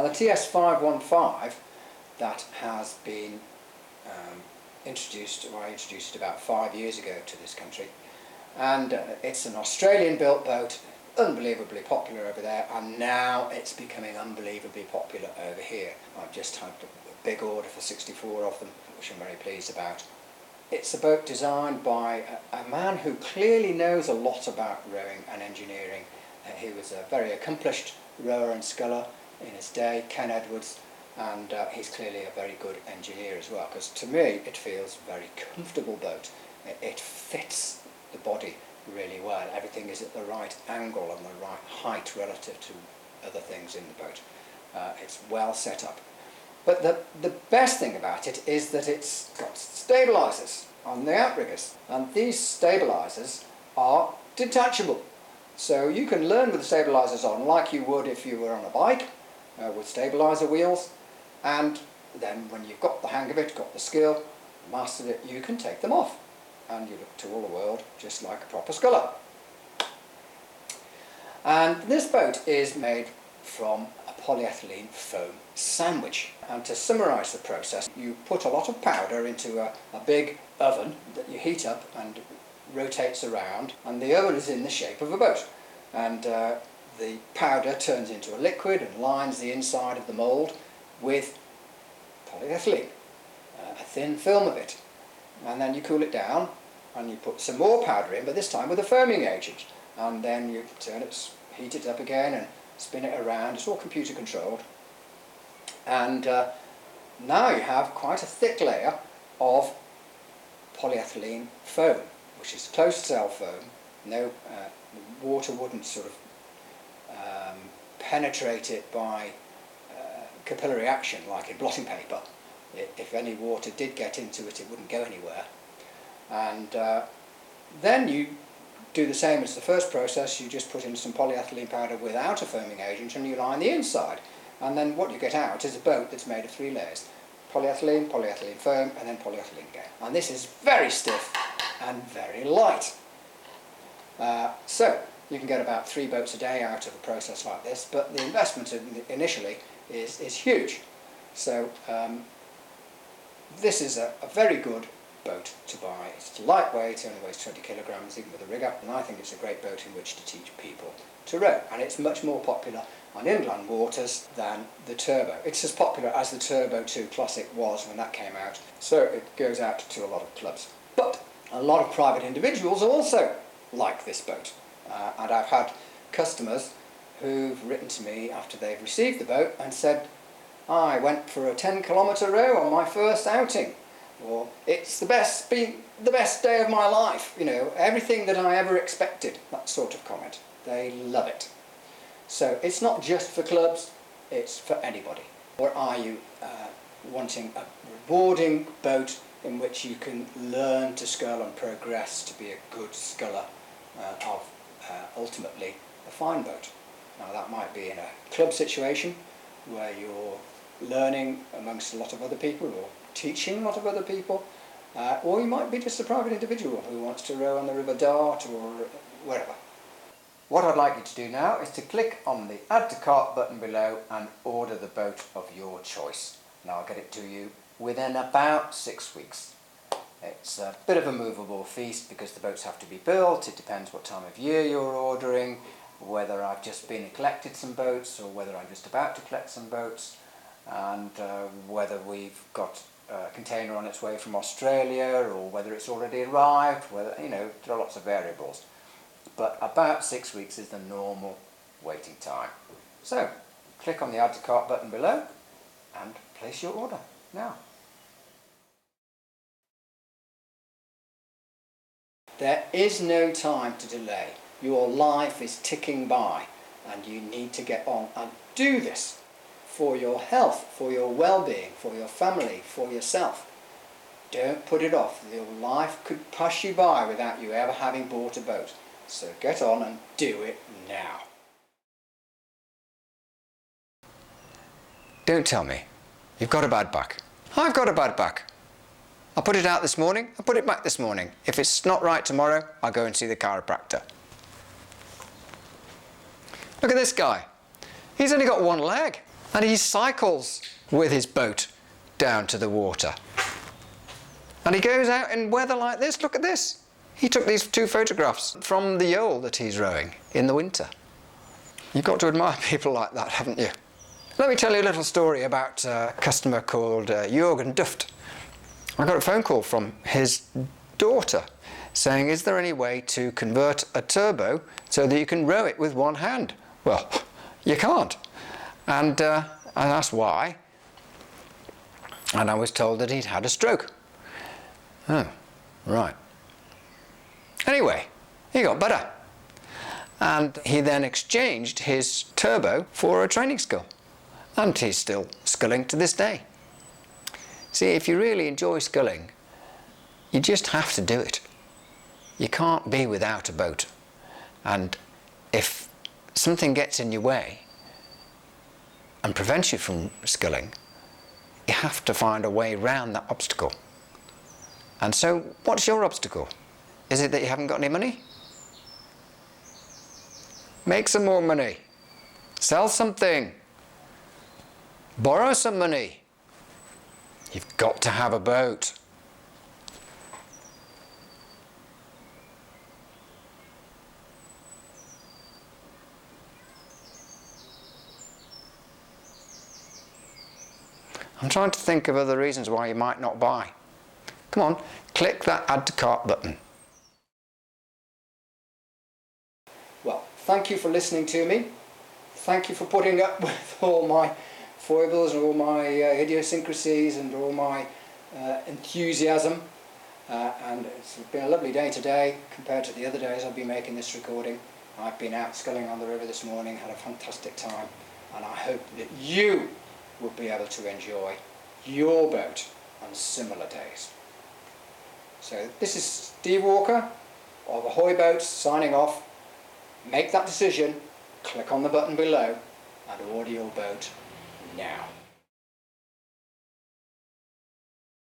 Now, the TS515 that has been introduced, or I introduced it about 5 years ago to this country, and it's an Australian built boat, unbelievably popular over there, and now it's becoming unbelievably popular over here. I've just had a big order for 64 of them, which I'm very pleased about. It's a boat designed by a man who clearly knows a lot about rowing and engineering. He was a very accomplished rower and sculler in his day, Ken Edwards, and he's clearly a very good engineer as well, because to me it feels a very comfortable boat. It fits the body really well. Everything is at the right angle and the right height relative to other things in the boat. It's well set up. But the best thing about it is that it's got stabilisers on the outriggers, and these stabilisers are detachable. So you can learn with the stabilisers on like you would if you were on a bike with stabiliser wheels, and then when you've got the hang of it, got the skill, mastered it, you can take them off and you look to all the world just like a proper sculler. And this boat is made from a polyethylene foam sandwich. And to summarise the process, you put a lot of powder into a big oven that you heat up and rotates around, and the oven is in the shape of a boat. And the powder turns into a liquid and lines the inside of the mould with polyethylene, a thin film of it. And then you cool it down and you put some more powder in, but this time with a foaming agent. And then you turn it, heat it up again and spin it around. It's all computer controlled. And now you have quite a thick layer of polyethylene foam, which is closed cell foam. No, water wouldn't sort of penetrate it by capillary action like in blotting paper. If any water did get into it, it wouldn't go anywhere. And then you do the same as the first process. You just put in some polyethylene powder without a foaming agent and you line the inside. And then what you get out is a boat that's made of 3 layers. Polyethylene, polyethylene foam, and then polyethylene again. And this is very stiff and very light. So you can get about 3 boats a day out of a process like this, but the investment initially is huge. So this is a very good boat to buy. It's lightweight, it only weighs 20 kilograms even with a rig up, and I think it's a great boat in which to teach people to row. And it's much more popular on inland waters than the Turbo. It's as popular as the Turbo 2 Classic was when that came out, so it goes out to a lot of clubs. But a lot of private individuals also like this boat, and I've had customers who've written to me after they've received the boat and said, I went for a 10-kilometre row on my first outing, or it's been the best day of my life, you know, everything that I ever expected, that sort of comment. They love it. So it's not just for clubs, it's for anybody. Or are you wanting a rewarding boat in which you can learn to scull and progress to be a good sculler of ultimately a fine boat? Now that might be in a club situation where you're learning amongst a lot of other people or teaching a lot of other people, or you might be just a private individual who wants to row on the River Dart or wherever. What I'd like you to do now is to click on the Add to Cart button below and order the boat of your choice. And I'll get it to you within about 6 weeks. It's a bit of a movable feast because the boats have to be built. It depends what time of year you're ordering, whether I've just been and collected some boats or whether I'm just about to collect some boats, and whether we've got a container on its way from Australia or whether it's already arrived, whether, you know, there are lots of variables. But about 6 weeks is the normal waiting time. So click on the Add to Cart button below and place your order now. There is no time to delay. Your life is ticking by and you need to get on and do this for your health, for your well-being, for your family, for yourself. Don't put it off. Your life could pass you by without you ever having bought a boat. So get on and do it now. Don't tell me you've got a bad back. I've got a bad back. I put it out this morning, I put it back this morning. If it's not right tomorrow, I'll go and see the chiropractor. Look at this guy. He's only got one leg. And he cycles with his boat down to the water. And he goes out in weather like this. Look at this. He took these 2 photographs from the yawl that he's rowing in the winter. You've got to admire people like that, haven't you? Let me tell you a little story about a customer called Jürgen Duft. I got a phone call from his daughter saying, is there any way to convert a turbo so that you can row it with one hand? Well, you can't. And I asked why, and I was told that he'd had a stroke. Oh, right. Anyway, he got better. And he then exchanged his turbo for a training scull. And he's still sculling to this day. See, if you really enjoy sculling, you just have to do it. You can't be without a boat. And if something gets in your way and prevents you from sculling, you have to find a way round that obstacle. And so, what's your obstacle? Is it that you haven't got any money? Make some more money. Sell something. Borrow some money. You've got to have a boat. I'm trying to think of other reasons why you might not buy. Come on, click that Add to Cart button. Well, thank you for listening to me. Thank you for putting up with all my foibles and all my idiosyncrasies and all my enthusiasm. And it's been a lovely day today compared to the other days I've been making this recording. I've been out sculling on the river this morning, had a fantastic time, and I hope that you will be able to enjoy your boat on similar days. So this is Steve Walker of Ahoy Boats signing off. Make that decision, click on the button below and order your boat now.